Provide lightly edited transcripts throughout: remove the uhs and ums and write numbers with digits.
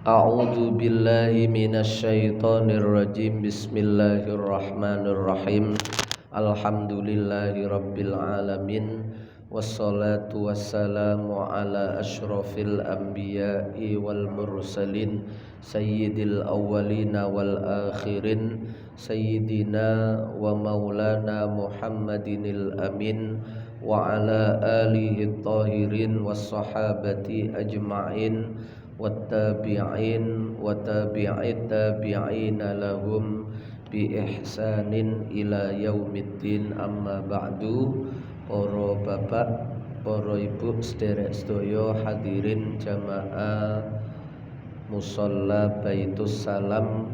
A'udzu billahi minasyaitonir rajim. Bismillahirrahmanirrahim. Alhamdulillahi rabbil alamin. Wassalatu wassalamu ala asyrafil anbiya'i wal mursalin sayyidil awwalina wal akhirin sayyidina wa maulana Muhammadinil amin wa ala alihi tahirin was sahabati ajma'in wattabi'in wa tabi'it tabi'ina lahum bi ihsanin ila yaumiddin. Amma ba'du. Para bapak, para ibu sederek sedaya hadirin jamaah musalla Baitus Salam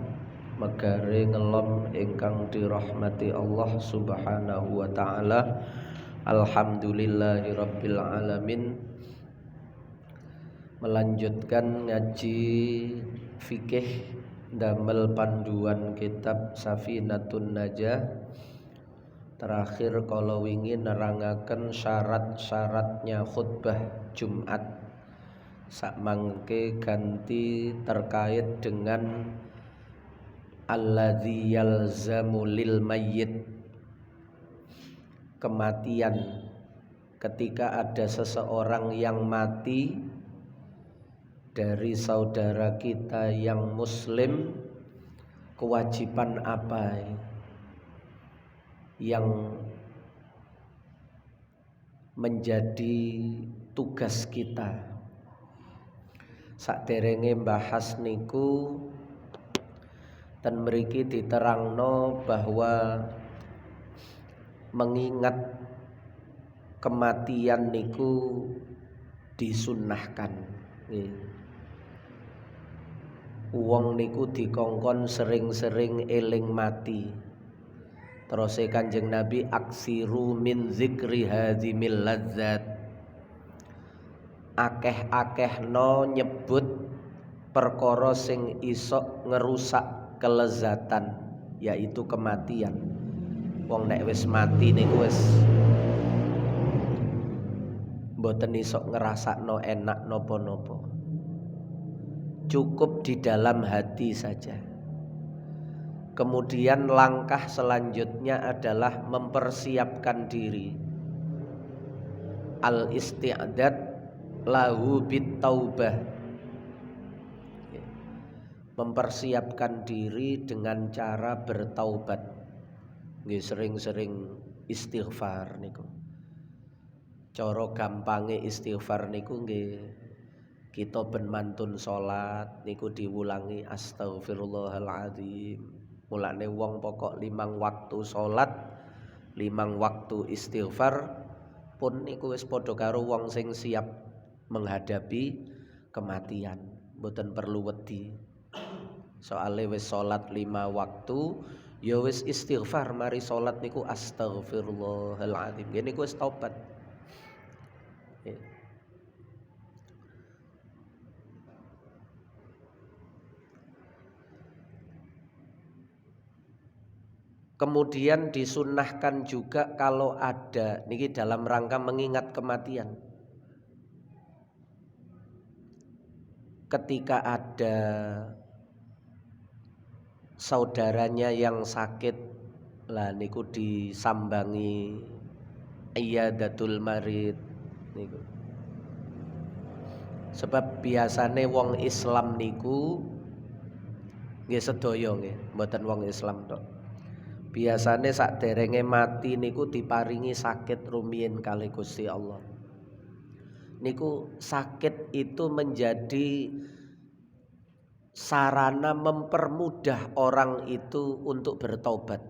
Megare Ngelom ingkang dirahmati Allah Subhanahu wa taala. Alhamdulillahirabbil alamin. Melanjutkan ngaji fikih damel panduan kitab Safinatun Najah. Terakhir kalau wingi nerangaken syarat-syaratnya khutbah Jumat. Sakmangke ganti terkait dengan alladzi yalzamu lil mayyit, kematian. Ketika ada seseorang yang mati dari saudara kita yang muslim, kewajiban apa yang menjadi tugas kita? Sakderenge bahas niku ten mriki diterangno bahwa mengingat kematian niku disunnahkan. Wong niku dikongkon sering-sering eling mati. Terus Kanjeng Nabi aksiru min zikri hadzimil ladzat, akeh-akehno nyebut perkara sing iso ngerusak kelezatan, yaitu kematian. Wong nek wis mati niku wis mboten iso ngrasakno enak napa-napa. Cukup di dalam hati saja. Kemudian langkah selanjutnya adalah mempersiapkan diri. Al-isti'dad lahu bit-taubah. Mempersiapkan diri dengan cara bertaubat. Nggih sering-sering istighfar niku. Cara gampange istighfar niku nggih kita ben mantun salat niku diwulangi astaghfirullahaladzim. Mulane wong pokok 5 waktu salat, 5 waktu istighfar pun niku wis padha karo wong sing siap menghadapi kematian. Mboten perlu wedi. Soale wis salat 5 waktu, ya wis istighfar mari salat niku astaghfirullahaladzim. Nggih niku wis taubat. Kemudian disunnahkan juga kalau ada niki dalam rangka mengingat kematian. Ketika ada saudaranya yang sakit, lah niku disambangi iyadatul marid niku. Sebab biasane wong Islam niku nggih sedaya nggih, mboten wong Islam tok. Biasane sakderenge mati niku diparingi sakit rumiyin kali Gusti Allah. Niku sakit itu menjadi sarana mempermudah orang itu untuk bertaubat.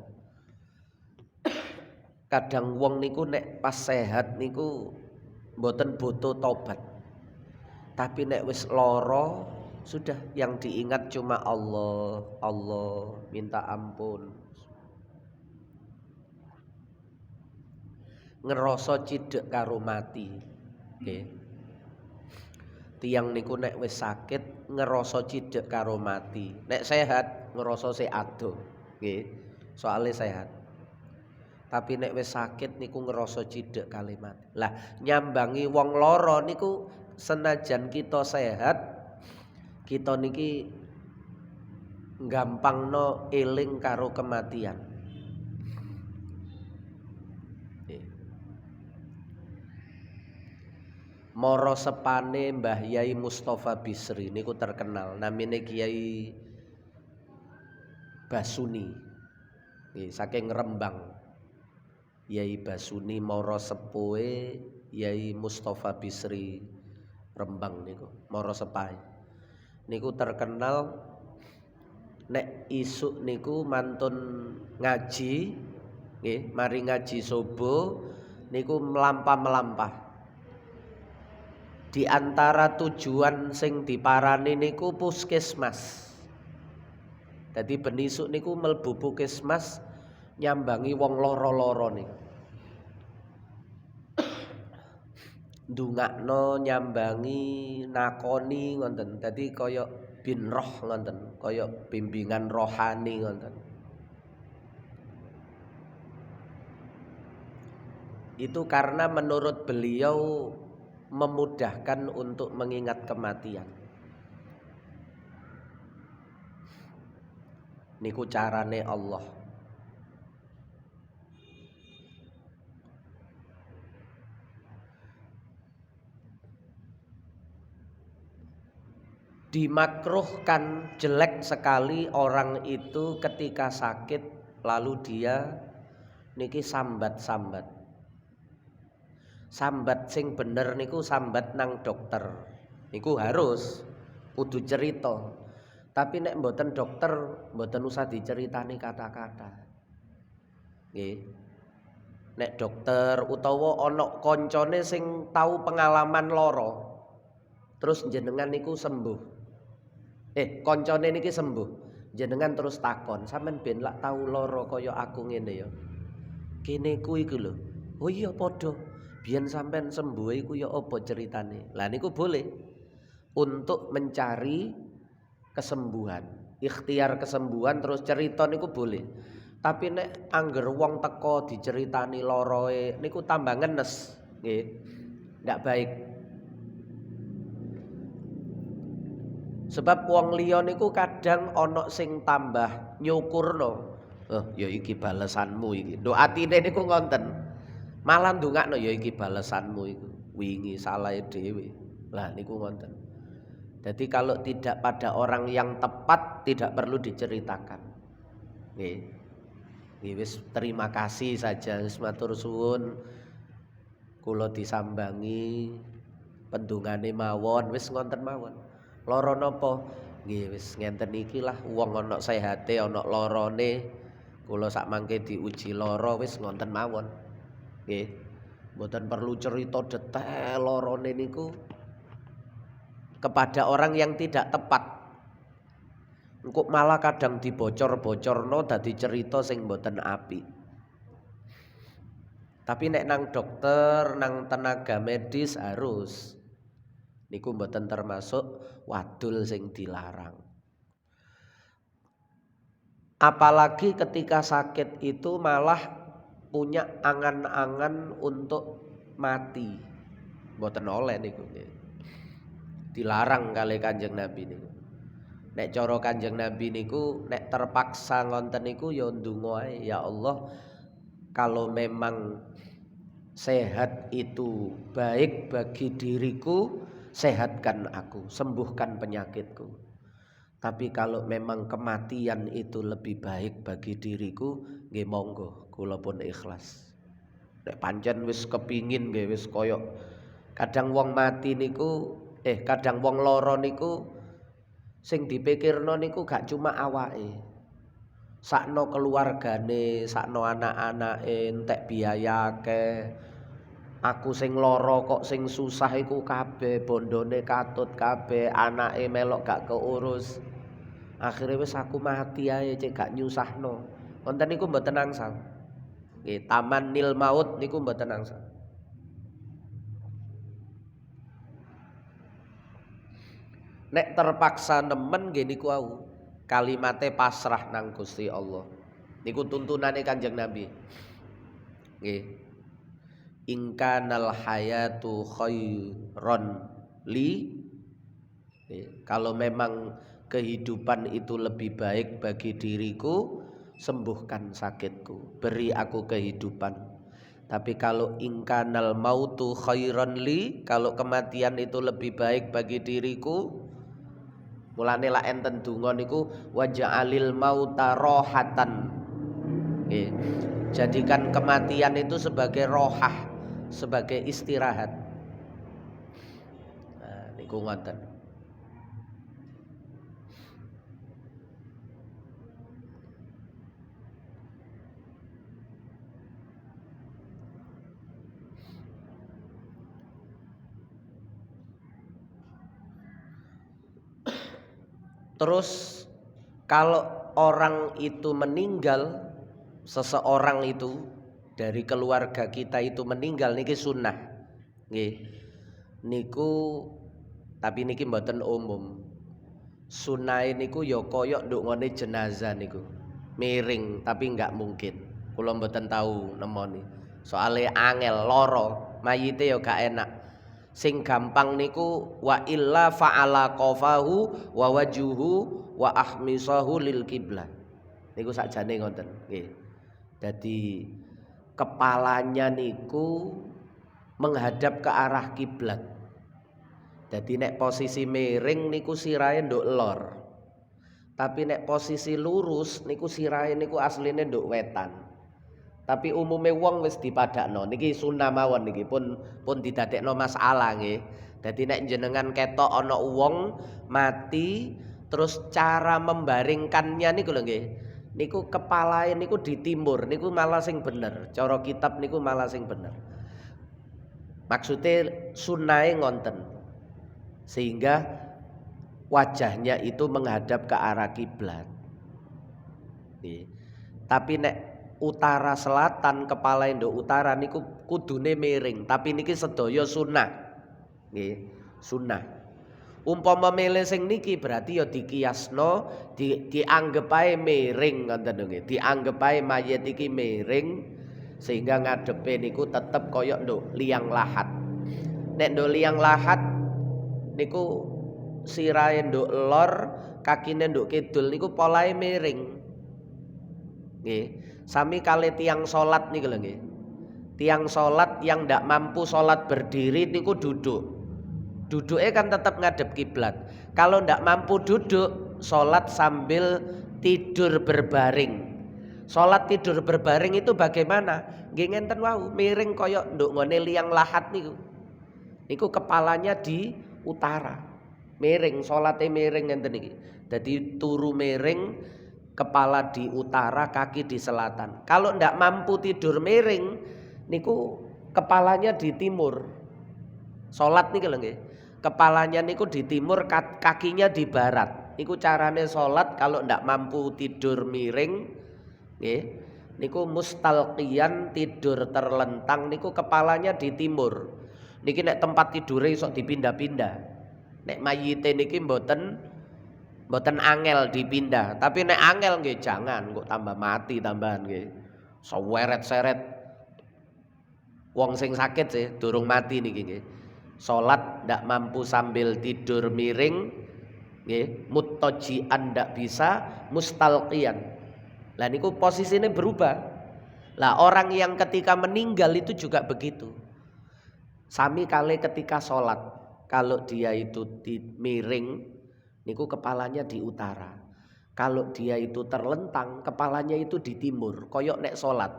Kadang wong niku nek pas sehat niku mboten butuh taubat. Tapi nek wis lara sudah yang diingat cuma Allah, Allah, minta ampun. Ngerasa cidek karo mati. Nggih. Tiyang niku nek wis sakit ngerasa cidek karo mati. Nek sehat ngerasa sik ado. Nggih. Soale sehat. Tapi nek wis sakit niku ngerasa cidek kali mati. Lah nyambangi wong lara niku senajan kita sehat, kita niki gampangno eling karo kematian. Moro sepane Mbah Yai Mustafa Bisri niku terkenal, namine Kiai Basuni. Saking Rembang. Yai Basuni moro sepuhe Yai Mustafa Bisri Rembang niku, moro sepahe. Niku terkenal nek isuk niku mantun ngaji, nggih, mari ngaji subuh niku melampah-melampah. Di antara tujuan sing diparani niku puskesmas. Dadi ben isuk niku mlebu puskesmas nyambangi wong lara-lara niku. Ndungakno, nyambangi, nakoni ngoten. Dadi kaya bin roh ngoten, kaya bimbingan rohani ngoten. Itu karena menurut beliau memudahkan untuk mengingat kematian. Niku carane Allah. Dimakruhkan, jelek sekali orang itu ketika sakit lalu dia niki sambat-sambat. Sambat sing bener niku sambat nang dokter. Niku harus kudu cerita. Tapi nek mboten dokter, mboten usah diceritani kata-kata. Nggih. Nek dokter utawa ana kancane sing tahu pengalaman lara, terus jenengan niku sembuh. Kancane niki sembuh. Jenengan terus takon, sampean ben lak tahu lara kaya aku ngene ya. Kene ku iku lho. Oh iya padha. Biyen sampean sembuh iku ya apa ceritane? Lah niku boleh untuk mencari kesembuhan, ikhtiar kesembuhan terus cerita niku boleh. Tapi nek angger wong teko diceritani loroe niku tambah ngenes, nggih. Ndak baik. Sebab wong liya niku kadang ana sing tambah nyukurno. Ya iki balesanmu iki. Nduk atine niku ngonten. Malah ndongakno ya iki balesanmu iku. Wingi salahe dhewe. Lah niku ngoten. Jadi kalau tidak pada orang yang tepat tidak perlu diceritakan. Nggih. Nggih wis terima kasih saja, wis matur suwun. Kula disambangi pendungane mawon, wis ngonten mawon. Lara napa? Nggih wis ngenten iki lah wong ana sehate ana larane. Kula sak mangke diuji lara wis ngonten mawon. Nggih. Mboten perlu cerita detail larane niku kepada orang yang tidak tepat. Engko malah kadang dibocor-bocorno dadi cerita sing mboten apik. Tapi nek nang dokter, nang tenaga medis harus. Niku mboten termasuk wadul sing dilarang. Apalagi ketika sakit itu malah punya angan-angan untuk mati. Mboten oleh niku. Dilarang kali Kanjeng Nabi niku. Nek cara Kanjeng Nabi niku nek terpaksa ngonten niku ya ndonga ae, ya Allah, kalau memang sehat itu baik bagi diriku, sehatkan aku, sembuhkan penyakitku. Tapi kalau memang kematian itu lebih baik bagi diriku, nggih monggo, kula pun ikhlas. Nek pancen wis kepingin nggih wis koyok kadang wong mati niku, kadang wong lara niku sing dipikirno niku gak cuma awake. Sakno keluargane, sakno anak-anake entek biaya akeh. Aku sing lara kok sing susah iku kabeh, bondone katut kabeh, anake melok gak keurus. Akhire wis aku mati ae cek gak nyusahno. Wonten niku mboten angsal. Nggih, taman nil maut niku mboten angsal. Nek terpaksa nemen nggih niku wau. Kalimate pasrah nang Gusti Allah. Niku tuntunane Kanjeng Nabi. Nggih. In kanal hayatu khairon li Kalau memang kehidupan itu lebih baik bagi diriku, sembuhkan sakitku, beri aku kehidupan. Tapi kalau ingkanal mautu khairan li, kalau kematian itu lebih baik bagi diriku, mulane la enten donga niku waja'alil mauta rohatan. Jadikan kematian itu sebagai rohah, sebagai istirahat. Nah, niku ngoten. Terus kalau orang itu meninggal, seseorang itu dari keluarga kita itu meninggal niki sunnah. Nggih. Niku tapi niki mboten umum. Sunnah niku ya kaya nduk ngene jenazah niku. Miring tapi enggak mungkin. Kula mboten tahu nemoni. Soale angel loro, mayite ya gak enak. Sing gampang niku wa illa fa'ala qafahu wa wajuhu wa ahmisahu lil kiblat. Niku sakjane ngoten nggih. Dadi kepalanya niku menghadap ke arah kiblat. Dadi nek posisi miring niku sirahe nduk lor. Tapi nek posisi lurus niku sirahe niku asline nduk wetan. Tapi umume wong wis dipadakno. Niki sunah mawon niki pun didadekno masalah nggih. Dadi nek jenengan ketok ana wong mati terus cara membaringkannya niku lho nggih. Niku kepalae niku di timur niku malah sing bener. Cara kitab niku malah sing bener. Maksudnya sunahe ngonten. Sehingga wajahnya itu menghadap ke arah kiblat. Tapi nek utara selatan kepala nduk utara niku kudune miring, tapi niki sedaya sunah. Nggih, sunah. Umpama milih sing niki berarti ya dikiasno, dianggep ae miring ngoten nggih. Dianggep ae mayit iki miring sehingga ngadepe niku tetep kaya nduk liang lahat. Nek nduk liang lahat niku sirahe nduk lor, kakine nduk kidul niku polahe miring. Nggih. Sami kali tiang sholat nih kalau nggih. Tiang sholat yang ndak mampu sholat berdiri niku duduk. Duduknya kan tetap ngadep kiblat. Kalau ndak mampu duduk, sholat sambil tidur berbaring. Sholat tidur berbaring itu bagaimana? Nggih ngenten wau, miring koyok nduk ngene liang lahat niku. Niku kepalanya di utara. Miring, sholatnya miring ngenten iki. Jadi turu miring, kepala di utara, kaki di selatan. Kalau ndak mampu tidur miring, niku kepalanya di timur. Salat niki lho nggih. Kepalanya niku di timur, kakinya di barat. Niku carane salat kalau ndak mampu tidur miring, nggih. Niku mustalqiyan, tidur terlentang niku kepalanya di timur. Niki nek tempat tidure iso dipindah-pindah. Nek mayite niki mboten angel dipindah, tapi nek angel nggih jangan, kok tambah mati tambahan nggih. Seweret-seret wong sing sakit sih durung mati niki nggih. Salat ndak mampu sambil tidur miring nggih, muttajian ndak bisa, mustalqiyan. Lah niku posisinya berubah. Lah orang yang ketika meninggal itu juga begitu. Sami kali ketika salat, kalau dia itu miring niku kepalanya di utara. Kalau dia itu terlentang, kepalanya itu di timur. Koyok nek salat.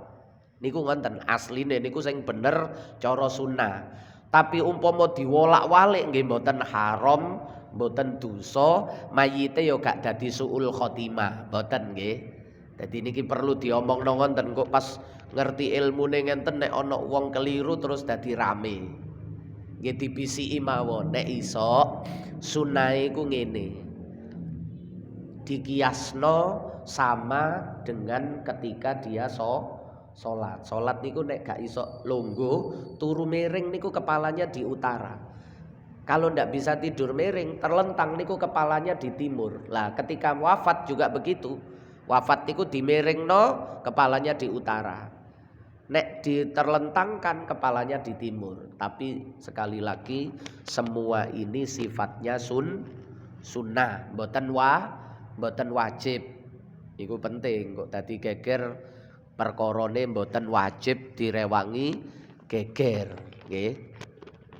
Niku ngoten asline niku sing bener cara sunnah. Tapi umpama diwolak-walik nggih mboten haram, mboten dosa, mayite ya gak dadi suul khotimah, mboten nggih. Dadi niki perlu diomongno ngoten kok pas ngerti ilmune ngenten nek ana wong keliru terus dadi rame. Nggih dibisiki mawon nek iso sunnahe ku ngene. Dikiasno sama dengan ketika dia salat. Salat niku nek gak iso longgo, turu miring niku kepalanya di utara. Kalau ndak bisa tidur miring, terlentang niku kepalanya di timur. Lah ketika wafat juga begitu. Wafat niku dimiringno, kepalanya di utara. Nek diterlentangkan kepalanya di timur. Tapi sekali lagi semua ini sifatnya sunnah, mboten wajib. Iku penting kok dadi geger perkorone mboten wajib direwangi geger, nggih.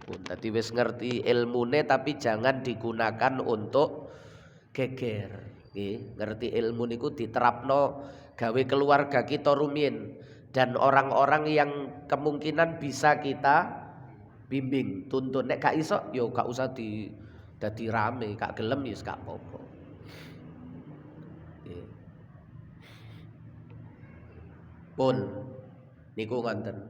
Pun dadi wis ngerti ilmune tapi jangan digunakan untuk geger, nggih. Ngerti ilmu niku diterapno gawe keluarga kita rumiyin dan orang-orang yang kemungkinan bisa kita bimbing, tuntun. Nek gak iso yo gak usah dadi rame, gak gelem ya gak apa-apa. Nggih. Pun niku ngoten.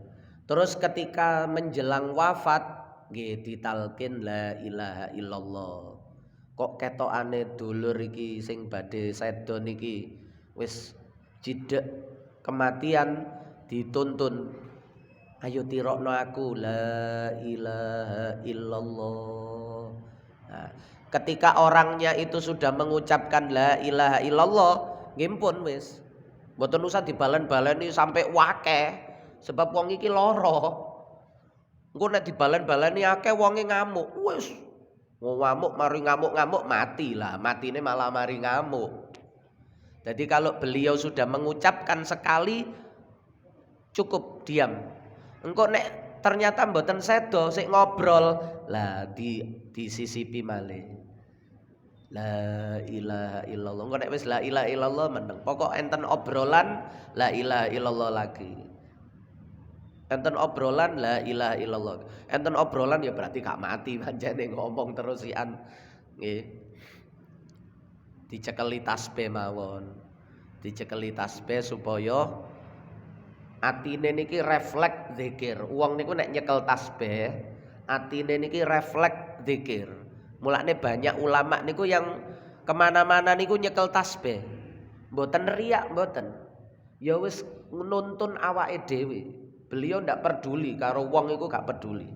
Terus ketika menjelang wafat nggih ditalkin la ilaha illallah. Kok ketokane dulur iki sing badhe sedo niki wis cidek kematian dituntun, ayo tirokno aku la ilaha illallah. Nah, ketika orangnya itu sudah mengucapkan la ilaha illallah, nggih pun wis. Mboten usah dibalen-baleni sampai wakeh, sebab wong iki lara. Engko nek dibalen-baleni akeh wonge ngamuk, wis. Wong ngamuk mari ngamuk-ngamuk mati lah, matine malah mari ngamuk. Jadi kalau beliau sudah mengucapkan sekali cukup diam. Engko nek ternyata mboten sedo sik ngobrol lah disisipi malih. La ilaha illallah. Engko nek wis la ilaha illallah meneng. Pokok enten obrolan la ilaha illallah lagi. Enten obrolan la ilaha illallah. Enten obrolan ya berarti gak mati pancene ngomong terusian. Nggih. Dicekeli tasbih mawon. Dicekeli tasbih supaya atine niki refleks zikir. Wong niku nek nyekel tasbih, atine niki refleks zikir. Mulane banyak ulama niku yang kemana-mana niku nyekel tasbih. Mboten riak, mboten. Ya wis nuntun awake dhewe. Beliau ndak peduli karo wong iku gak peduli.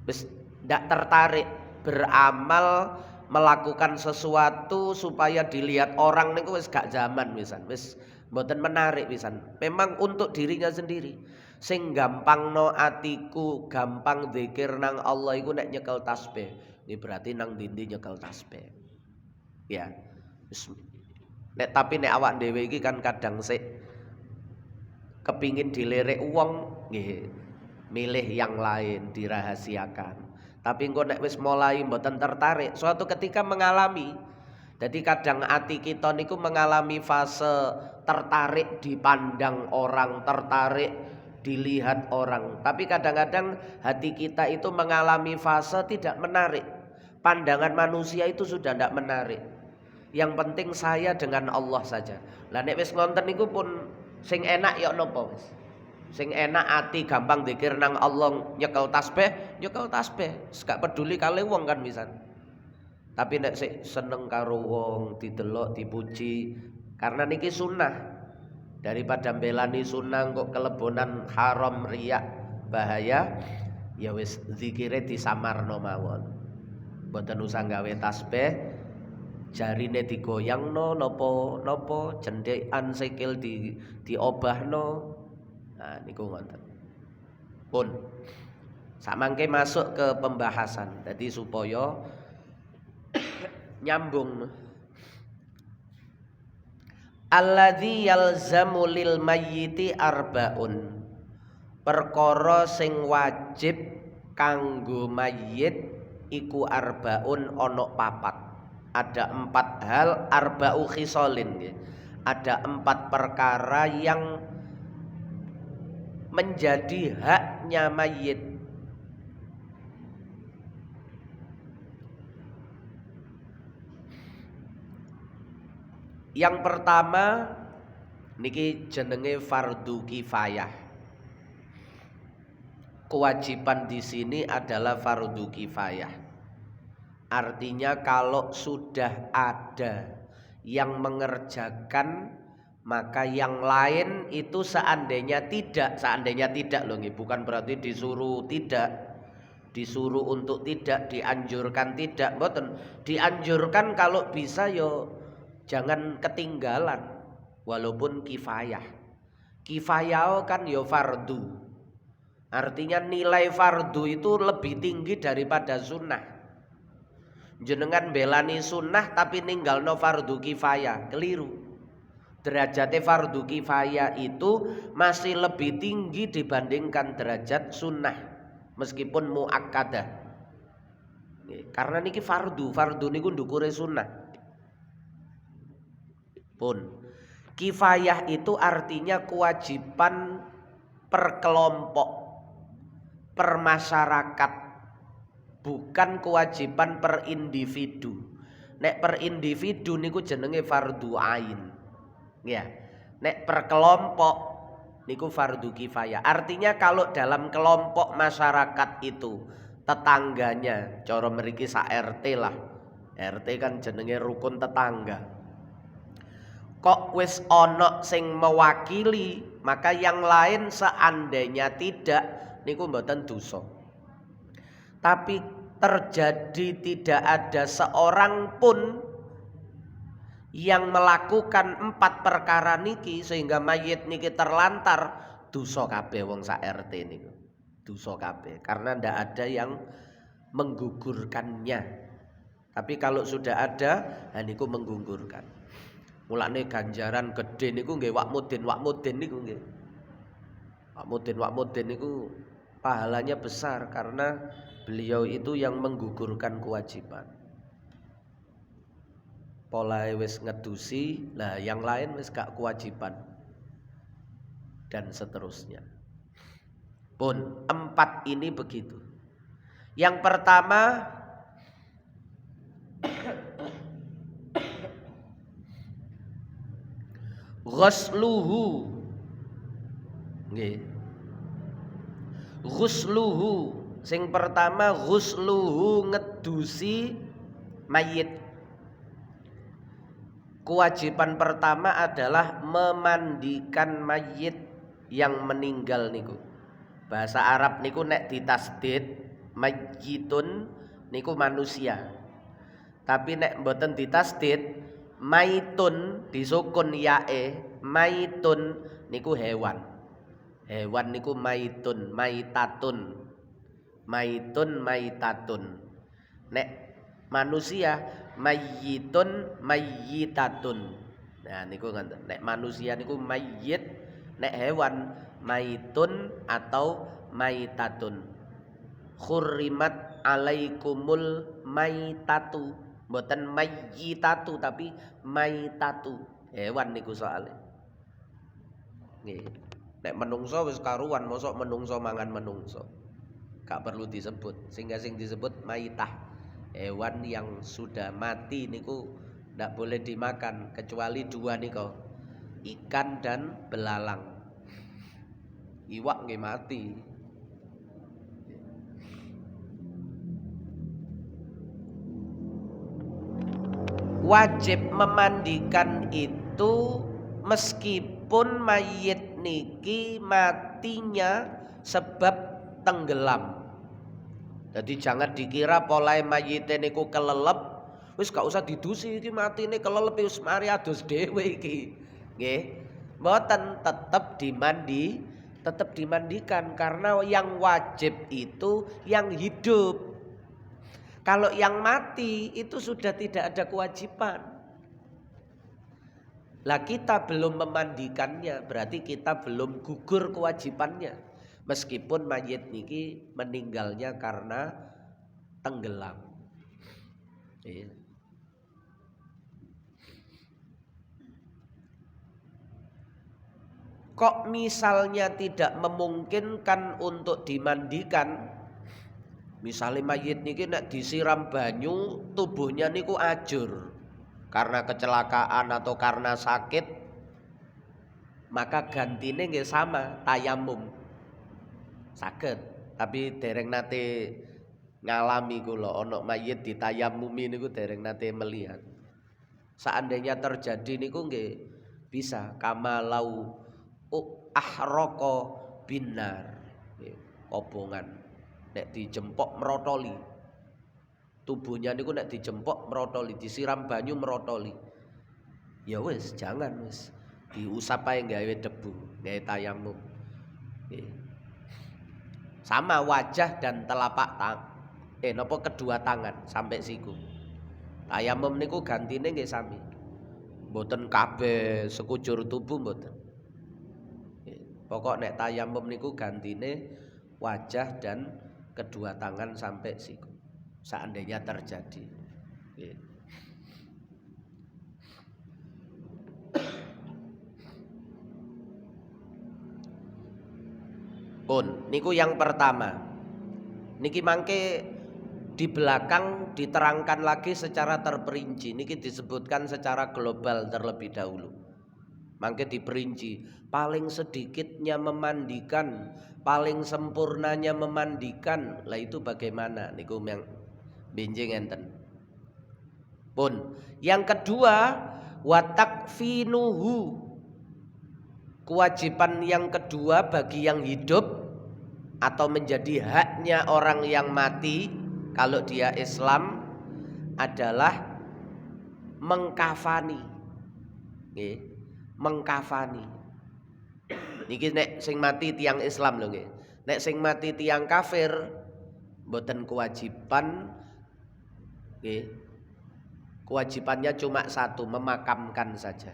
Wis ndak tertarik beramal melakukan sesuatu supaya dilihat orang niku wis gak zaman wisan. Wis mboten menarik wisan. Memang untuk dirinya sendiri. Sing gampangno atiku, gampang zikir nang Allah iku nek nyekel tasbih. Ini berarti nang dindi nyekel tasbih. Ya. Nek tapi nek awak dhewe iki kan kadang sik kepingin dilirik wong nggih, milih yang lain dirahasiakan. Tapi engko nek wis mulai mboten tertarik, suatu ketika mengalami. Jadi kadang hati kita niku mengalami fase tertarik dipandang orang, tertarik dilihat orang. Tapi kadang-kadang hati kita itu mengalami fase tidak menarik. Pandangan manusia itu sudah tidak menarik. Yang penting saya dengan Allah saja. Lah nek wis ngonten niku pun sing enak ya napa wis. Sing enak ati gampang zikir nang Allah nyekel tasbih, gak peduli kali wong kan pisan. Tapi nek sik seneng karo wong didelok dipuji karena niki sunnah. Daripada belani sunnah kok kelebonan haram riak bahaya, ya wis zikire disamarno mawon. Mboten usah gawe tasbih jarine digoyangno napa cendekan sikil diobahno. Nah niku ngoten. Pun samangke masuk ke pembahasan. Jadi supaya nyambung. Alladzi yalzamu lil mayyiti arbaun. Perkara sing wajib kanggo mayyit iku arbaun ana papat. Ada 4 hal arba'u khisalin. Ada 4 perkara yang menjadi haknya mayit. Yang pertama niki jenenge fardu kifayah. Kewajiban di sini adalah fardu kifayah. Artinya kalau sudah ada yang mengerjakan, maka yang lain itu seandainya tidak loh, bukan berarti disuruh tidak, disuruh untuk tidak, dianjurkan tidak, mboten. Dianjurkan kalau bisa yo jangan ketinggalan, walaupun kifayah. Kifayah kan yo fardu. Artinya nilai fardu itu lebih tinggi daripada sunnah. Jenengan belani sunnah tapi ninggalno fardu kifayah, keliru. Derajatnya fardu kifayah itu masih lebih tinggi dibandingkan derajat sunnah meskipun muakkadah. Karena niki fardu niku ndukure sunnah. Pun kifayah itu artinya kewajiban per kelompok, per masyarakat, bukan kewajiban per individu. Nek per individu niku jenenge fardu ain. Ya. Nek per kelompok niku fardu kifayah. Artinya kalau dalam kelompok masyarakat itu tetangganya, cara mriki sak RT lah. RT kan jenenge rukun tetangga. Kok wis ono sing mewakili, maka yang lain seandainya tidak niku mboten dosa. Tapi terjadi tidak ada seorang pun yang melakukan 4 perkara niki sehingga mayit niki terlantar, dosa kabeh wong sak RT niku. Dosa kabeh karena ndak ada yang menggugurkannya. Tapi kalau sudah ada, niku menggugurkan. Mulane ganjaran gede niku nggih wak mudin niku nggih. Wak mudin niku pahalanya besar karena beliau itu yang menggugurkan kewajiban. Polahe wis ngedusi, lah yang lain wis gak kewajiban. Dan seterusnya. Pun 4 ini begitu. Yang pertama ghusluhu. Nggih. Ghusluhu. Sing pertama ghusluhu, ngedusi mayit. Kewajiban pertama adalah memandikan mayit yang meninggal niku. Bahasa Arab niku nek ditasdid mayyitun niku manusia. Tapi nek mboten ditasdid maitun disukun yae, maitun niku hewan. Hewan niku maitun, maitatun. Maitun, maitatun. Nek manusia mayyitun, mayyitatun. Nah niku ngoten. Nek manusia niku mayyit, nek hewan maitun atau maitatun. Khurrimat alaikumul maitatu. Mboten mayyitatu tapi maitatu. Hewan niku soalnya. Nggih. Nek menungso wis karuan, mosok menungso mangan menungso. Gak perlu disebut. Sehingga sing disebut maitah. Hewan yang sudah mati niku ndak boleh dimakan kecuali 2 niku. Ikan dan belalang. Iwak nggih mati. Wajib memandikan itu meskipun mayit niki matinya sebab tenggelam. Jadi jangan dikira polahe mayite niku kelelep, wis gak usah didusi iki matine kelelep wis mari adus dhewe iki. Nggih. Mboten, tetep dimandikan karena yang wajib itu yang hidup. Kalau yang mati itu sudah tidak ada kewajiban. Lah kita belum memandikannya, berarti kita belum gugur kewajibannya. Meskipun mayit niki meninggalnya karena tenggelam. Kok misalnya tidak memungkinkan untuk dimandikan? Misalnya mayit niki nek disiram banyu tubuhnya niku ajur karena kecelakaan atau karena sakit, maka gantine nggih sama tayamum. Saged, tapi dereng nate ngalami kula ana mayit ditayamumi niku dereng nate melihat. Seandainya terjadi niku nggih bisa kamalau ahraqa binar. Kobongan nek dijempok merotoli. Tubuhnya niku nek dijempok merotoli, disiram banyu merotoli. Ya wis, jangan wis. Diusap ae gawe debu, gawe tayamum. Sama wajah dan telapak kedua tangan sampai siku. Tayamum niku gantine nggih sami. Mboten kabeh sekujur tubuh mboten. Pokok nek tayamum niku gantine wajah dan kedua tangan sampai siku. Seandainya terjadi. Pun niku yang pertama. Niki mangke di belakang diterangkan lagi secara terperinci. Niki disebutkan secara global terlebih dahulu. Mangke diperinci. Paling sedikitnya memandikan, paling sempurnanya memandikan. Lah itu bagaimana? Niku yang benjing enten. Pun yang kedua watakfinuhu. Kewajiban yang kedua bagi yang hidup atau menjadi haknya orang yang mati kalau dia Islam adalah mengkafani. Nggih, mengkafani. Niki nek sing mati tiang Islam lho nggih. Nek sing mati tiang kafir mboten kewajiban nggih. Kewajibannya cuma satu, memakamkan saja.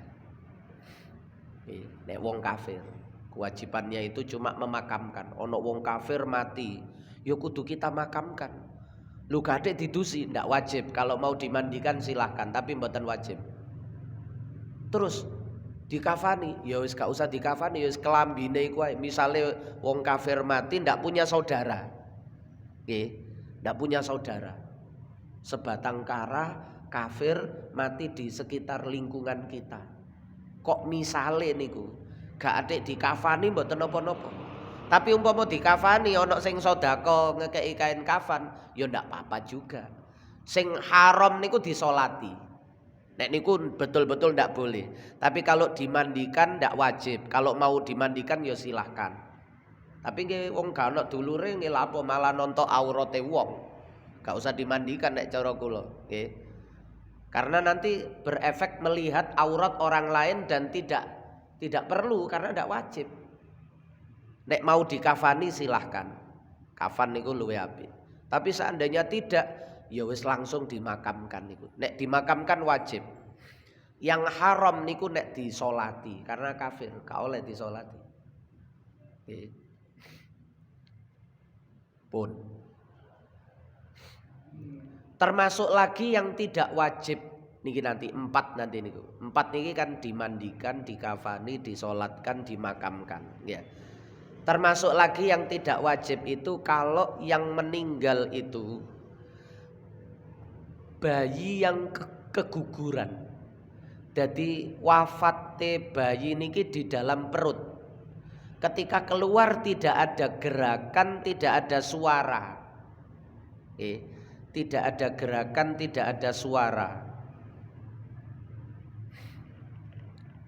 Nek wong kafir kewajibannya itu cuma memakamkan. Ono wong kafir mati, ya kudu kita makamkan. Lu gade didusi ndak wajib. Kalau mau dimandikan silahkan, tapi mboten wajib. Terus dikafani, ya wis gak usah dikafani, ya wis kelambine iku ae. Misale wong kafir mati ndak punya saudara. Nggih, ndak punya saudara. Sebatang kara kafir mati di sekitar lingkungan kita. Kok misale niku gak atik dikafani mboten napa-napa. Tapi umpama dikafani ana sing sedekah ngekeki kain kafan, ya ndak apa-apa juga. Sing haram niku disolati. Nek niku betul-betul ndak boleh. Tapi kalau dimandikan ndak wajib. Kalau mau dimandikan ya silahkan. Tapi nggih wong gak ana dulure nggih lha apa malah nonton aurate wong. Gak usah dimandikan nek cara kula, nggih. Karena nanti berefek melihat aurat orang lain dan tidak perlu karena tidak wajib. Nek mau dikafani silahkan. Kafan niku luwih apik. Tapi seandainya tidak, ya wis langsung dimakamkan niku. Nek dimakamkan wajib. Yang haram niku nek disolati karena kafir, gak oleh disolati. Pun. Termasuk lagi yang tidak wajib niki nanti 4 nanti niku. 4 niki kan dimandikan, dikafani, disolatkan, dimakamkan ya. Termasuk lagi yang tidak wajib itu kalau yang meninggal itu bayi yang keguguran. Jadi wafate bayi niki di dalam perut. Ketika keluar tidak ada gerakan, tidak ada suara. Tidak ada gerakan, tidak ada suara.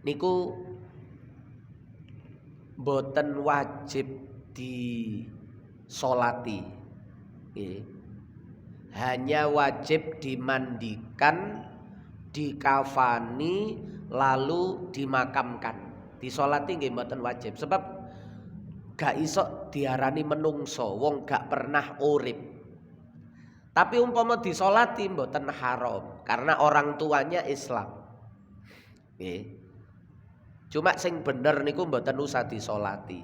Niku boten wajib disolati. Hanya wajib dimandikan, dikafani, lalu dimakamkan. Disolati nggih mboten wajib. Sebab gak iso diarani menungso, wong gak pernah urip. Tapi umpama disolati mboten haram karena orang tuanya Islam. Cuma sing bener niku mboten usah disolati.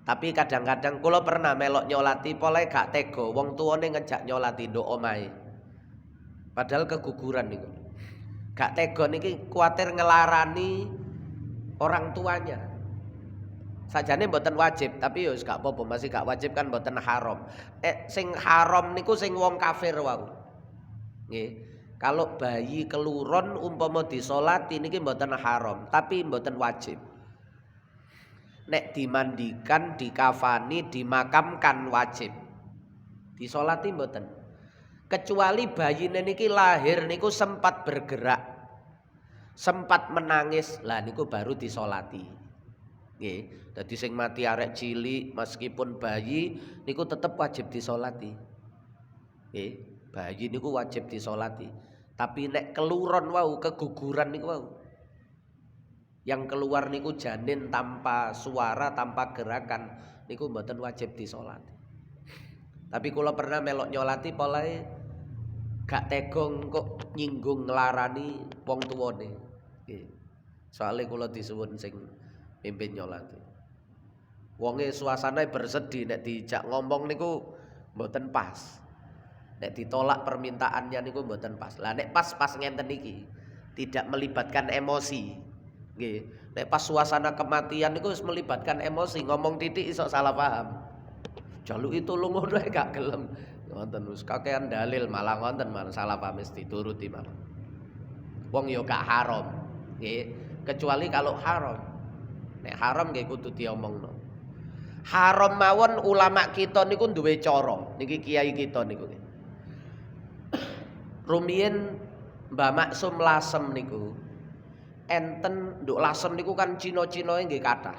Tapi kadang-kadang kula pernah melok nyolati pole gak tega wong tuane ngejak nyolati nduk omahe. Padahal keguguran niku. Gak tega niki kuwatir ngelarani orang tuanya. Sajane mboten wajib, tapi ya wis gak apa-apa, masih gak wajib kan mboten haram. Sing haram niku sing wong kafir wau. Nggih. Kalau bayi keluron umpama disolati niki mboten haram, tapi mboten wajib. Nek dimandikan, dikafani, dimakamkan wajib. Disolati mboten. Kecuali bayine niki lahir niku sempat bergerak. Sempat menangis, lah niku baru disolati. Nggih. Dadi sing mati arek cilik meskipun bayi niku tetep wajib disolati. Nggih, bayi niku wajib disolati. Tapi nek keluron wau, keguguran niku wau. Yang keluar niku janin tanpa suara, tanpa gerakan niku mboten wajib disolati. Tapi kula pernah melok nyolati polahe gak tega kok nyinggung nglarani wong tuwane. Nggih. Soale kula disuwun sing mimpin nyolati. Wonge suasane bersedih nek dijak ngomong niku mboten pas. Nek ditolak permintaannya niku mboten pas. Lah nek pas ngenten iki tidak melibatkan emosi. Nggih. Nek pas suasana kematian niku wis melibatkan emosi, ngomong titik iso salah paham. Jaluki tulung ngono gak gelem. Ngoten wis kakean dalil malah ngoten malah salah paham mesti dituruti malah. Wong ya gak haram. Nggih, kecuali kalau haram. Nek haram nggih kudu diomongno. Haram mawon ulama kita niku duwe cara. Niki kiai kita niku. Rumiyin Mbah Maksum Lasem niku enten nduk Lasem niku kan Cina-Cinae nggih kathah.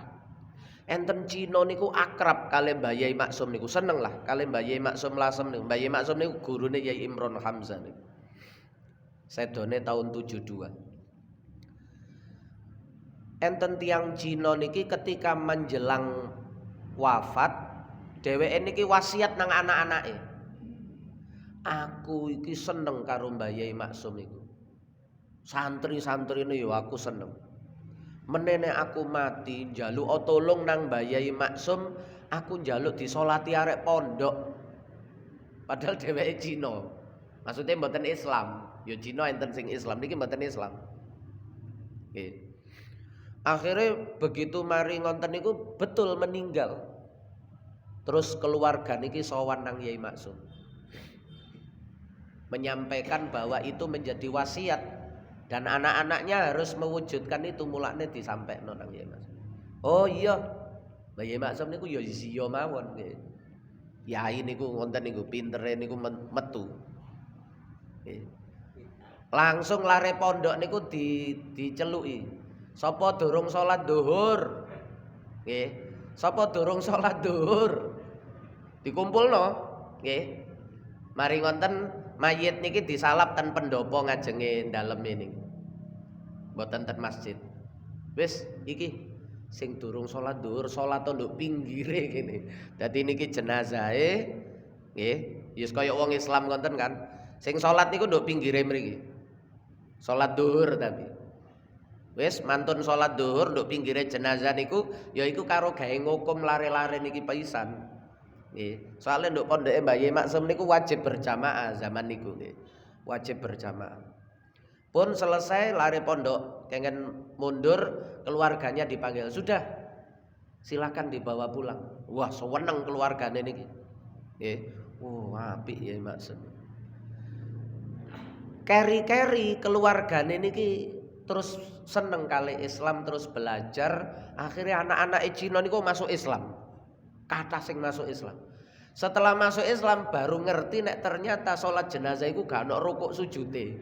Enten Cina niku akrab kali Mbah Yai Maksum niku seneng lah kali Mbah Yai Maksum Lasem niku. Mbah Yai Maksum niku gurune Yai Imron Hamzah niku. Sedone tahun 72. Enten tiang Cina niki ketika menjelang wafat dheweke niki wasiat nang anak-anake. Aku iki seneng karo Mbah Yai Maksum iku. Santri-santrine yo aku seneng. Menene aku mati njaluk tolong nang Mbah Yai Maksum, aku njaluk disolati arek pondok. Padahal dheweke Cina. Maksudnya mboten Islam. Yo Cina enten sing Islam niki mboten Islam. Nggih. Akhirnya begitu mari ngonten niku betul meninggal. Terus keluarga niki sowan nang Yai Maksum. Menyampaikan bahwa itu menjadi wasiat dan anak-anaknya harus mewujudkan itu, mulane disampaikno nang Yai Maksum. Oh iya, Yai Maksum niku ya iya mawon nggih. Yai niku ngonten niku pintere niku metu. Nggih. Langsung lare pondok niku diceluki. Sapa durung salat zuhur? Nggih. Sapa durung salat zuhur? Dikumpulno, nggih. Mari ngonten mayit niki disalap ten pendopo ngajenge daleme niki. Mboten ten masjid. Wis iki sing durung salat zuhur salat nduk pinggire kene. Dadi niki jenazahe nggih, yus kaya wong Islam ngonten kan. Sing salat niku nduk pinggire mriki. Salat zuhur tapi. Wis mantun salat zuhur nduk pinggire jenazah niku yaiku karo gawe ngukum lare-lare niki pisan. Nggih, soalnya nduk pondoke Mbah Yai Maksum niku wajib berjamaah zaman niku nggih. Wajib berjamaah. Pun selesai lari pondok, kengen mundur, keluarganya dipanggil. Sudah. Silakan dibawa pulang. Wah, seneng keluargane niki. Nggih. Apik Yai Maksum. Keri-keri keluargane niki terus seneng kali Islam, terus belajar, akhirnya anak-anak Cina niku masuk Islam. Kata sing masuk Islam. Setelah masuk Islam baru ngerti nek ternyata sholat jenazah iku gak ono rukuk sujute.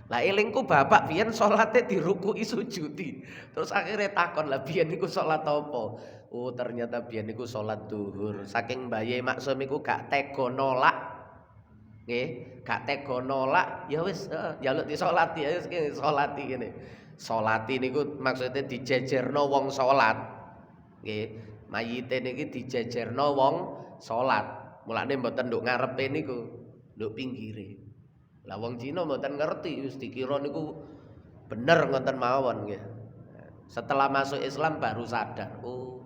Lah elingku bapak biyen salate dirukuki sujudi. Terus akhirnya takon lah biyen niku salat apa? Oh ternyata biyen niku salat zuhur. Saking Mbah Yai Maksum iku gak tega nolak. Nggih, gak tega nolak, ya wis njaluk disolati ya wis salati ngene. Salati niku maksudnya dijejerno wong salat. Nggih. Mayite niki dijejerno wong salat. Mulane mboten nduk ngarepe niku, nduk pinggire. Lah wong Cina mboten ngerti wis dikira niku bener ngoten mawon nggih. Setelah masuk Islam baru sadar, oh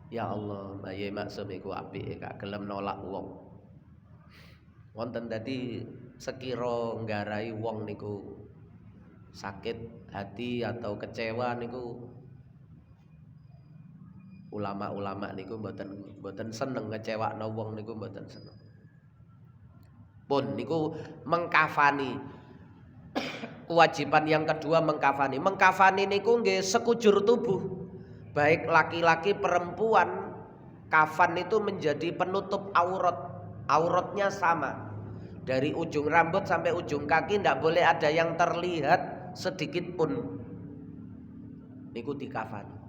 ya Allah, Mbah Yai Maksum iku apike gak gelem nolak wong. Wonten dadi sekira nggarai wong niku sakit hati atau kecewa niku ulama-ulama niku mboten seneng ngecewakno wong niku mboten seneng. Pun niku mengkafani. Kewajiban yang kedua mengkafani. Mengkafani niku nggih sekujur tubuh. Baik laki-laki perempuan, kafan itu menjadi penutup aurat. Auratnya sama. Dari ujung rambut sampai ujung kaki ndak boleh ada yang terlihat sedikit pun. Niku dikafani.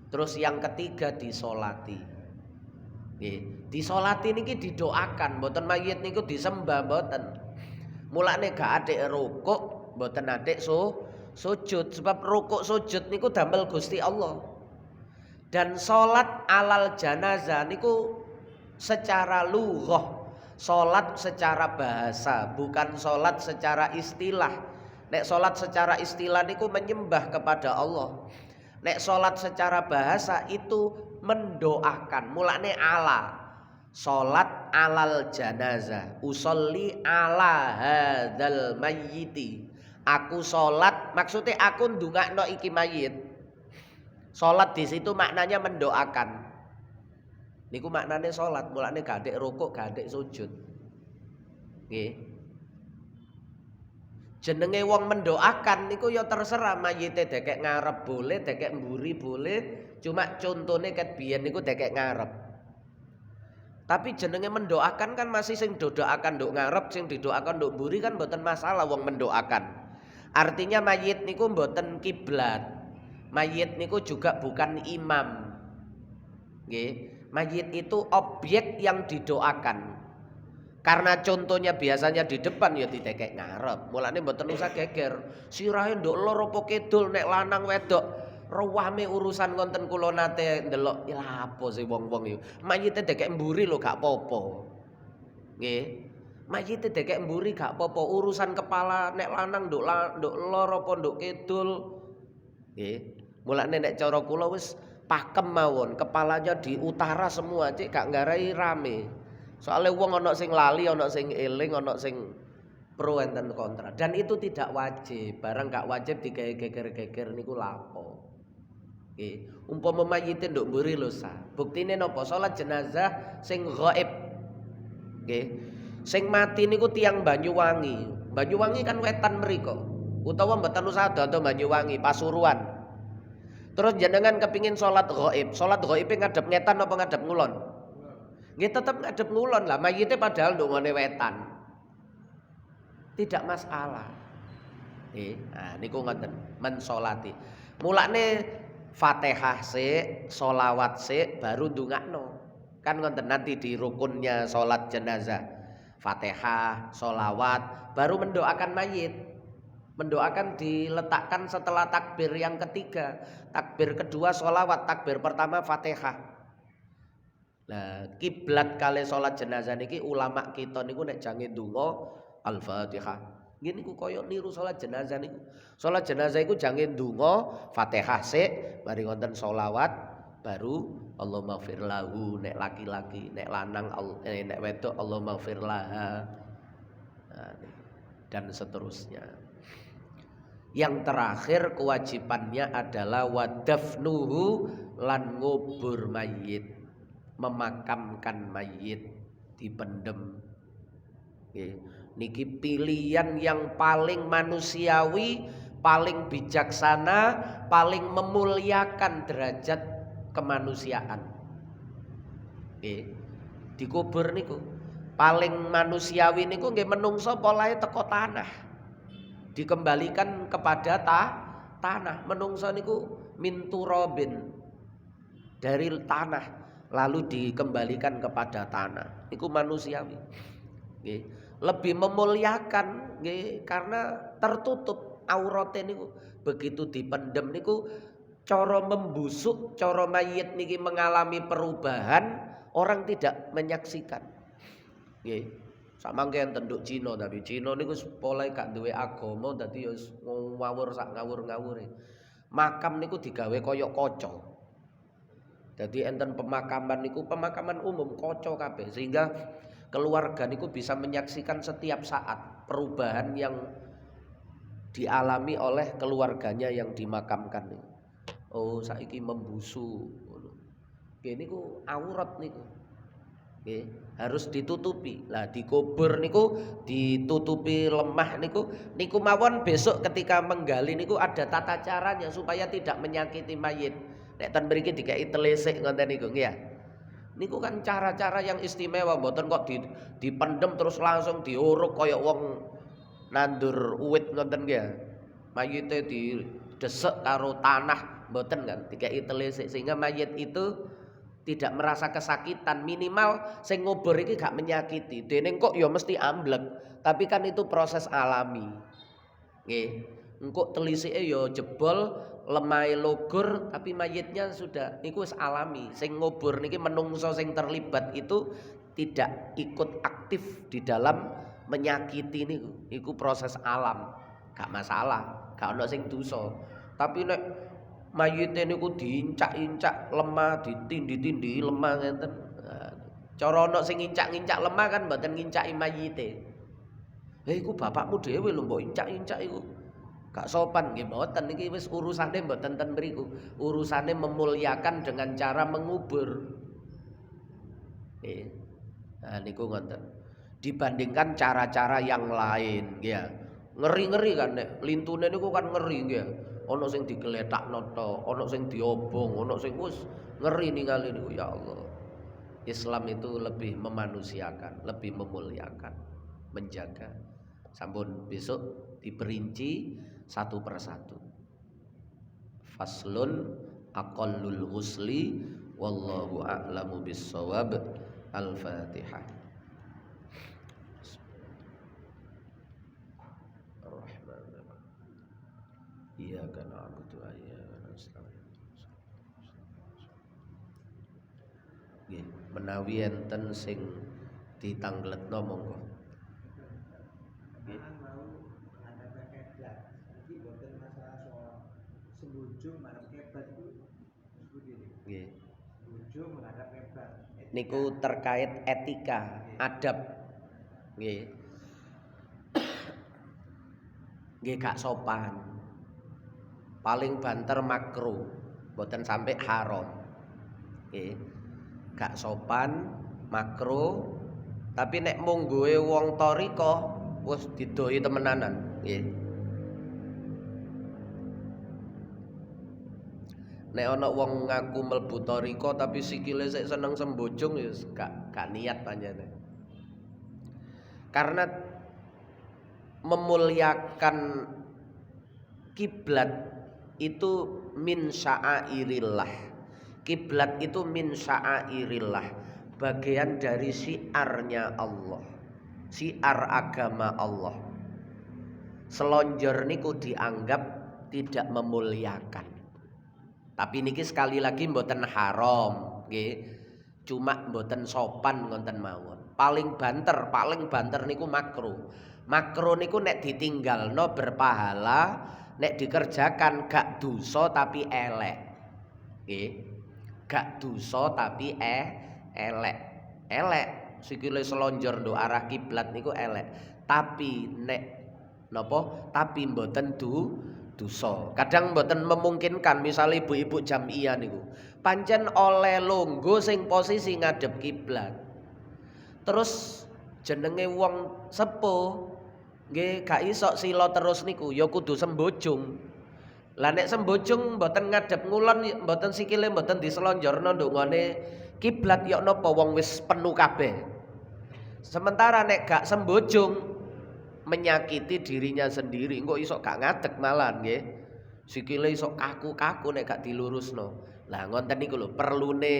Terus yang ketiga disolati. Nggih, disolati niki didoakan, mboten mayit niku disembah mboten. Mulane gak atik rukuk, mboten atik sujud sebab rukuk sujud niku damel Gusti Allah. Dan salat alal janazah niku secara lughah, Salat secara bahasa, bukan salat secara istilah. Nek salat secara istilah niku menyembah kepada Allah. Nek salat secara bahasa itu mendoakan. Mulane ala. Salat alal janazah. Usolli ala hadzal mayyiti. Aku salat, maksudnya aku ndongakno iki mayit. Salat di situ maknanya mendoakan. Niku maknane salat, mulane gandek rukuk, gandek sujud. Nggih. Jenenge wong mendoakan niku ya terserah mayite dekek ngarep boleh, dekek mburi boleh, cuma contone ket biyen niku dekek ngarep. Tapi jenenge mendoakan kan masih sing dodoakan nduk ngarep, sing didoakan nduk mburi kan mboten masalah wong mendoakan. Artinya mayit niku mboten kiblat. Mayit niku juga bukan imam. Nggih. Mayit itu objek yang didoakan. Karena contohnya biasanya di depan ya didekek ngarep. Mulane mboten usah geger. Sirahe nduk lor apa kidul nek lanang wedok ruwame urusan ngonten kula nate ndelok ya apa sih wong-wong iki. Mayite dekek mburi lho gak apa-apa. Nggih. Mayite dekek mburi gak apa-apa. Urusan kepala nek lanang nduk lor apa nduk kidul. Nggih. Mulane nek cara kula wis pakem mawon, kepalanya di utara semua, cik gak nggarai rame. Soalnya wong ana sing lali, ana sing eling, ana sing pro enten kontra. Dan itu tidak wajib, barang gak wajib digawe geger-geger niku lapo. Nggih, umpama mayite nduk mburi lho sah. Buktine napa? Salat jenazah sing ghaib. Nggih. Sing mati niku tiyang Banyuwangi. Banyuwangi kan wetan mriko. Utawa mboten usah dodo Banyuwangi, Pasuruan. Terus jenengan kepingin sholat ghaib. Sholat ghaibnya ngadep ngetan apa ngadep ngulon? Nggih tetep ngadep ngulon lah. Mayite padahal ndongone wetan. Tidak masalah. Nah niku ngoten mensolati. Mulane Fatihah sik, sholawat sik baru ndongakno. Kan ngoten nanti di rukunnya sholat jenazah. Fatihah, sholawat baru mendoakan mayit. Mendoakan diletakkan setelah takbir yang ketiga. Takbir kedua sholawat, takbir pertama Fatihah. Nah, kiblat kali sholat jenazah niki ulama kita niku nek jange ndonga Al-Fatihah. Nggih niku koyo niru sholat jenazah niku. Sholat jenazah iku jange ndonga Fatihah sik, mari wonten sholawat, baru Allahumma fir lahu nek laki-laki, nek lanang nek wedok Allahumma fir laha. Nah, dan seterusnya. Yang terakhir kewajibannya adalah wadafnuhu lan ngubur mayit, memakamkan mayit, dipendem. Niki pilihan yang paling manusiawi, paling bijaksana, paling memuliakan derajat kemanusiaan. Dikubur niku paling manusiawi niku nggih menungso polahe teko tanah. Dikembalikan kepada tanah. Menungso niku minturobin, dari tanah lalu dikembalikan kepada tanah. Niku manusiawi. Nggih. Lebih memuliakan nggih karena tertutup aurate niku. Begitu dipendem niku cara membusuk, cara mayit niki mengalami perubahan, orang tidak menyaksikan. Nggih. Samangke enten nduk Cina, tapi Cina niku polahe gak duwe agama dadi ya ngawur sak ngawur-ngawure. Makam niku digawe kaya kaca. Dadi enten pemakaman niku pemakaman umum kaca kabeh sehingga keluarga niku bisa menyaksikan setiap saat perubahan yang dialami oleh keluarganya yang dimakamkan niku. Oh, saiki membusuk ngono. Nggih niku aurat niku. Harus ditutupi. Lah dikubur niku ditutupi lemah niku mawon besok ketika menggali niku ada tata caranya supaya tidak menyakiti mayit. Nek ten mriki dikai telisik ngoten niku nggih ya. Niku kan cara-cara yang istimewa, mboten kok dipendem terus langsung diuruk kaya wong nandur uwit ngoten nggih ya. Mayite didesek karo tanah mboten kan, dikai telisik sehingga mayit itu tidak merasa kesakitan. Minimal sing ngubur iki gak menyakiti. Dene kok ya mesti amblek, tapi kan itu proses alami. Nggih. Engko telisike ya jebol, lemahe logur, tapi mayitnya sudah niku wis alami. Sing ngubur niki menungso sing terlibat itu tidak ikut aktif di dalam menyakiti niku. Iku proses alam, gak masalah, gak ono sing dosa. Tapi nek mayite niku diincak-incak lemah, ditindih-tindih lemah ngenten. Cara ono sing ngincak-ngincak lemah kan mboten ngincaki mayite. Iku bapakmu dhewe lho mbok incak-incak iku. Gak sopan nggih mboten niki wis urusane mboten ten mriku. Urusane memuliakan dengan cara mengubur. Nah niku ngoten. Dibandingkan cara-cara yang lain ya. Ngeri-ngeri kan nek lintune niku kan ngeri nggih. Ana sing digeletakno tok, ana sing diobong, ana sing wis ngeri ningali niku ya Allah. Islam itu lebih memanusiakan, lebih memuliakan, menjaga. Sampun besok diperinci satu persatu. Faslun aqallul ghusli wallahu a'lamu bissawab. Al-Fatihah. Ar-Rahman. Iyyaka na'budu wa iyyaka nasta'in. Nggih, menawi enten sing ditangletno monggo. Nggih. Nggih. Niku terkait etika, adab. Nggih. Nggih gak sopan. Paling banter makruh, mboten sampai haram. Nggih. Gak sopan, makruh, tapi nek mung gowe wong thariqah wis didoi temenanan, nggih. Nek ana wong ngaku mlebu thariqah tapi sikile sik seneng sembojong ya gak niat panjene. Karena memuliakan kiblat itu min sya'airillah. Kiblat itu min sya'airillah, bagian dari syiarnya Allah, syiar agama Allah. Selonjor niku dianggap tidak memuliakan. Tapi niki sekali lagi mboten haram, nggih. Cuma mboten sopan ngonten mawon. Paling banter niku makruh. Makruh niku nek ditinggalno berpahala, nek dikerjakan gak dosa tapi elek. Nggih. Gak dosa tapi elek. Elek sikile selonjor ndo arah kiblat niku elek. Tapi nek napa? Tapi mboten dosa. Kadang mboten memungkinkan misal ibu-ibu jamiah niku. Pancen oleh longgo sing posisi ngadep kiblat. Terus jenenge wong sepuh nggih gak iso sila terus niku ya kudu sembojong. Lah nek sembojong mboten ngadep ngulon mboten sikile mboten diselonjorno ndongone kiblat ya napa wong wis penuh kabeh. Sementara nek gak sembojong menyakiti dirinya sendiri, engko iso gak ngadeg malah nggih. Sikile iso kaku-kaku nek gak dilurusno. Lah ngonten niku lho perlune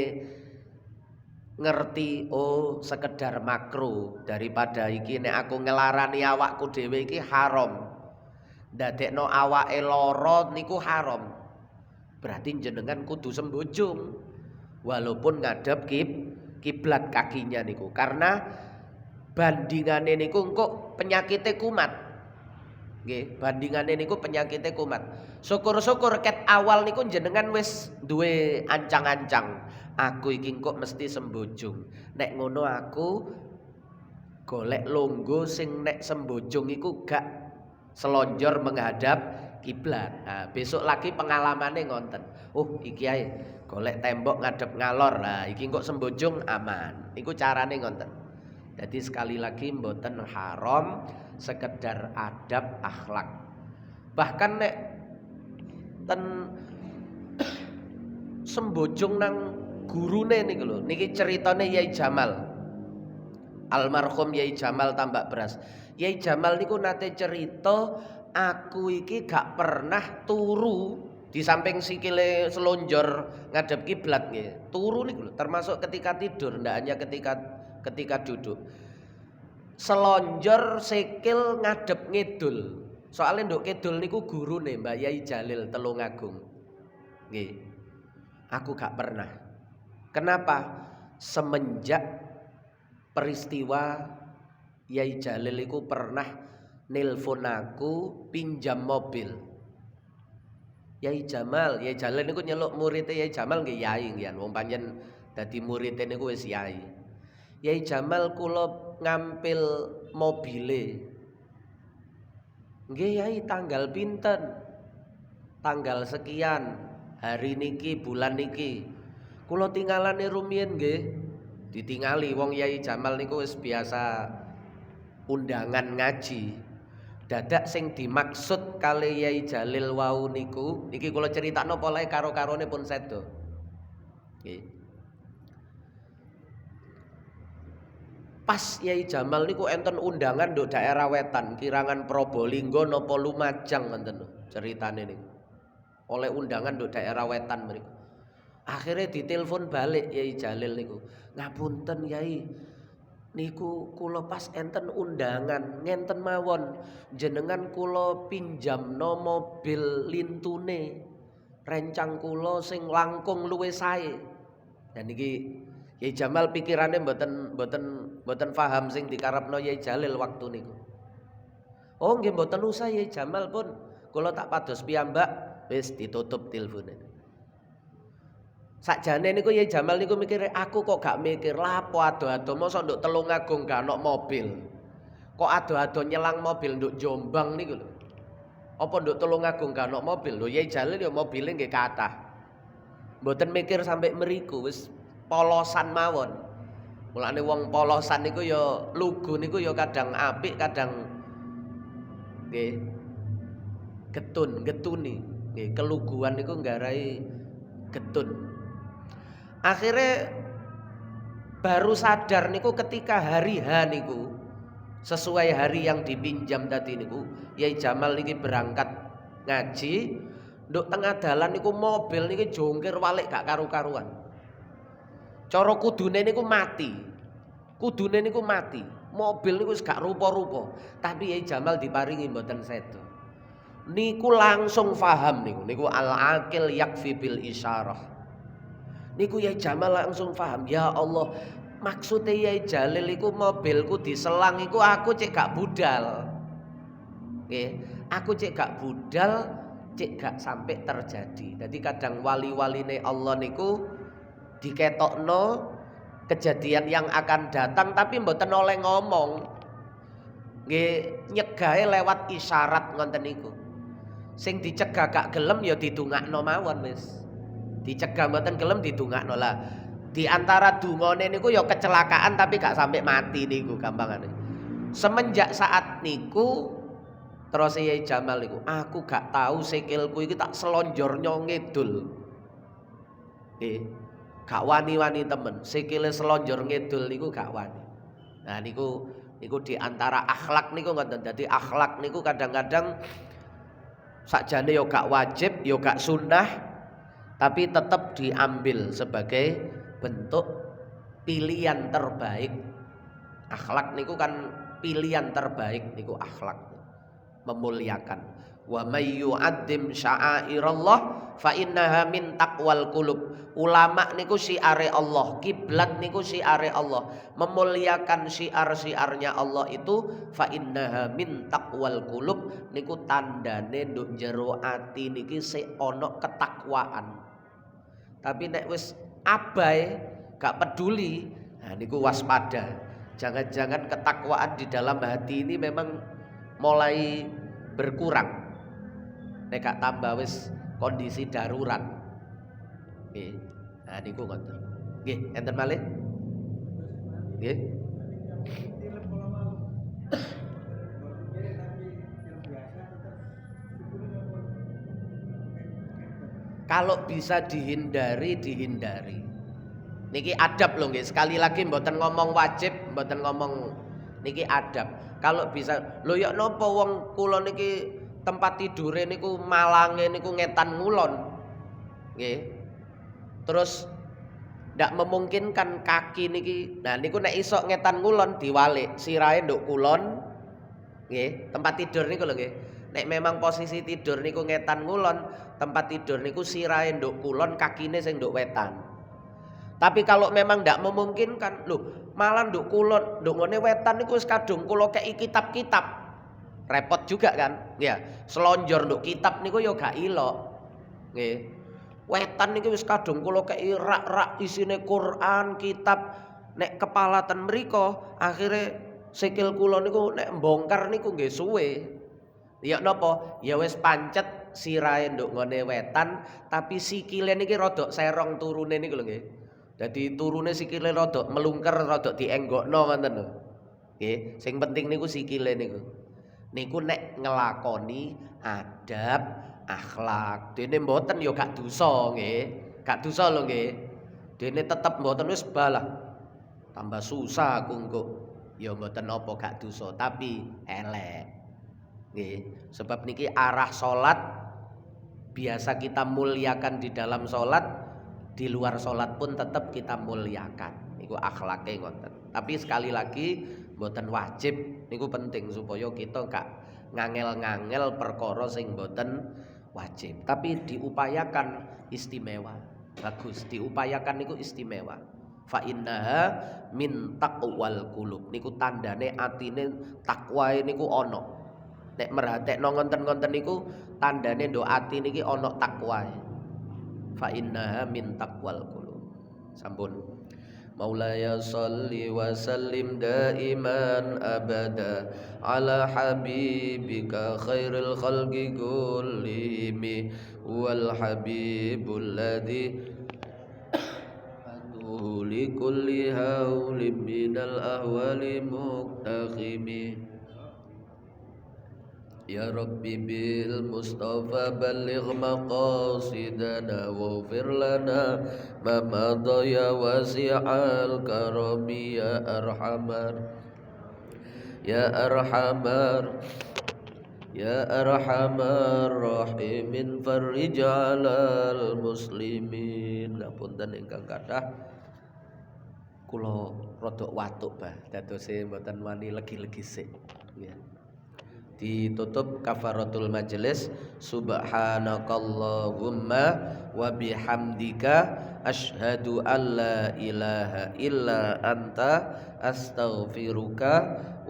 ngerti oh sekedar makruh daripada iki nek aku ngelarani awakku dhewe iki haram. Ndadekno awake lara niku haram. Berarti jenengan kudu sembojong walaupun ngadep kiblat kakinya niku. Karena bandingane niku engko penyakite kumat. Nggih, bandingane niku penyakite kumat. Syukur-syukur ket awal niku jenengan wis duwe ancang-ancang. Aku iki kok mesti sembojong. Nek ngono aku golek longgo sing nek sembojong iku gak selonjor menghadap kiblat. Nah, besok lagi pengalamannya ngonten. Oh, iki ae golek tembok ngadep ngalor. Nah, iki kok sembojong aman. Iku carane ngonten. Jadi sekali lagi mboten haram, sekedar adab akhlak. Bahkan nek ten sembojong nang gurune niku lho. Niki ceritane Yai Jamal. Almarhum Yai Jamal Tambak Beras. Yai Jamal niku nate cerita, aku iki gak pernah turu di samping sikile selonjor ngadep kiblat nggih. Turu niku lho, termasuk ketika tidur, ndak hanya ketika duduk. Selonjor sikil ngadep ngidul. Soalnya nduk kidul niku gurune Mbah Yai Jalil Telungagung. Nggih. Aku gak pernah. Kenapa? Semenjak peristiwa Yai Jalil iku pernah nelpon aku pinjam mobil. Yai Jalil niku nyeluk muridé Yai Jamal nggih yai nggih, wong panjen dadi muridé niku wis yai. Yai Jamal kula ngampil mobile. Nggih Yai, tanggal pinten? Tanggal sekian, hari niki, bulan niki. Kula tinggalane rumiyin nggih. Ditingali wong Yai Jamal niku wis biasa undangan ngaji. Dadak sing dimaksud kali Yai Jalil wau niku, niki kula critakno polahe karo-karone pun sedo. Nggih. Pas Yai Jamal niku enten undangan nduk daerah wetan, Kirangan Probolinggo napa Lumajang ngoten ceritane niku. Oleh undangan nduk daerah wetan mriku. Akhirnya ditelepon balik Yai Jalil niku. Ngapunten Yai, niku kula pas enten undangan ngenten mawon, jenengan kula pinjamno mobil lintune rencang kula sing langkung luwih sae. Dan niki Yai Jamal pikirane mboten paham sing dikarepno Yai Jalil waktu niku. Oh nggih mboten usah Yai Jamal pun, kula tak pados piyambak, wis ditutup tilefone. Sakjane niku Yai Jamal niku mikire aku kok gak mikir lapo ado-ado mosok nduk Tulungagung gak ono mobil. Kok ado-ado nyelang mobil nduk Jombang niku lho. Apa nduk Tulungagung gak ono mobil? Lho Yai Jalil ya mobile nggih kathah. Mboten mikir sampai mriku, wis polosan mawon. Mulane wong polosan niku ya lugu niku ya kadang apik, kadang nggih getuni. Nggih, keluguan niku nggarai getun. Akhirnya baru sadar niku ketika hari H niku sesuai hari yang dipinjam tadi niku Yai Jamal niki berangkat ngaji, nduk tengah dalan niku mobil niki jongkir walik gak karu-karuan. Cara kudune niku mati. Mobil niku wis gak rupa-rupa, tapi Yai Jamal diparingi mboten sedo. Niku langsung paham niku al-aqil yakfi bil isyarah. Niku Yai Jamal langsung paham, ya Allah, maksudnya Yai Jalil iku mobilku diselang iku aku cek gak budal. Nggih, aku cek gak budal, cek gak sampai terjadi. Jadi kadang wali-waline Allah niku diketokno kejadian yang akan datang tapi mboten oleh ngomong. Nggih, nyegahe lewat isyarat ngoten niku. Sing dicegah gak gelem ya didongakno mawon wis. Dicegah mboten gelem didongakno lah. Di antara dungane niku ya kecelakaan tapi gak sampai mati niku gampangane. Semenjak saat niku terus Yai Jamal niku, aku gak tahu sikilku iki tak selonjornya ngidul. Gak wani-wani temen, sikile selonjor ngidul niku gak wani. Nah niku di antara akhlak niku ngoten. Dadi akhlak niku kadang-kadang sakjane yo gak wajib, yo gak sunnah, tapi tetap diambil sebagai bentuk pilihan terbaik. Akhlak niku kan pilihan terbaik niku akhlak. Memuliakan. Wa may yu'azzim sya'airallah fa innaha min taqwal qulub. Ulama niku syiare Allah, kiblat niku syiare Allah. Memuliakan syiar-syiarnya Allah itu fa innaha min taqwal qulub niku tandane nduk jero ati niki sik ana ketakwaan. Tapi nek wis abai, gak peduli, nah niku waspada. Jangan-jangan ketakwaan di dalam hati ini memang mulai berkurang. Nek gak tambah wis kondisi darurat. Nggih. Nah niku ngoten. Nggih, enten malih? Nggih. Kalau bisa dihindari. Niki adab lho nggih. Sekali lagi mboten ngomong wajib, mboten ngomong niki adab. Kalau bisa, lho ya napa wong kula niki tempat tidure niku malange niku ngetan ngulon. Nggih. Terus ndak memungkinkan kaki niki. Nah niku nek iso ngetan ngulon diwalik, sirahe nduk kulon. Nggih, tempat tidur niku lho nggih. Nek memang posisi tidur niku ngetan ngulon, tempat tidur niku sirahe nduk kulon, kakine sing nduk wetan. Tapi kalau memang ndak memungkinkan, loh, malah nduk kula nduk ngene wetan niku wis kadung kula kei kitab-kitab. Repot juga kan? Ya, selonjor nduk kitab niku ya gak ilok. Nggih. Wetan niki wis kadung kula kei rak-rak isine Quran, kitab. Nek kepalatan mriko, akhire sikil kula niku nek mbongkar niku nggih suwe. Ya napa? Ya wis pancet sirahe nduk ngene wetan, tapi sikile niki rada serong turune niku lho nggih. Dadi turune sikile rada melungker, rada dienggokno ngoten lho. Nggih, sing penting niku sikile niku. Niku nek ngelakoni adab, akhlak. Dene mboten ya gak dosa nggih. Gak dosa lho nggih. Dene tetep mboten wis balah. Tambah susah aku engko. Ya mboten apa gak dosa, tapi elek. Nggih, sebab niki arah salat biasa kita muliakan di dalam salat, di luar salat pun tetap kita muliakan. Niku akhlake ngoten. Tapi sekali lagi mboten wajib, niku penting supaya kita gak ngangel-ngangel perkara sing mboten wajib. Tapi diupayakan istimewa. Bagus, diupayakan niku istimewa. Fa innaha min taqwal qulub. Niku tandane atine takwae niku ana. Nek merhatekno ngonten-ngonten niku tandane nduk ati niki ana takwae. Fa innaha min taqwal qulub. Sampun. Maulaya sholli wa sallim daiman abada ala habibika khairil khalqi kullihim wal habibul ladzi atuhu li kulli haulim minal ahwali muqtakhimi. Ya Rabbi bil Mustafa balligh maqasidana waghfir lana ma madha ya wasi'al karami ya arhamar ya arhamar ya arhamar rahimin farij 'alal muslimin. Ngapunten ingkang kathah kula rada watuk bah dadose mboten wani legi-legi sik ya. Ditutup kafaratul majelis. Subhanakallahumma wa bihamdika asyhadu an la ilaha illa anta astaghfiruka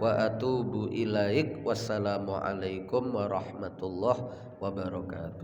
wa atubu ilaik. Wassalamualaikum warahmatullahi wabarakatuh.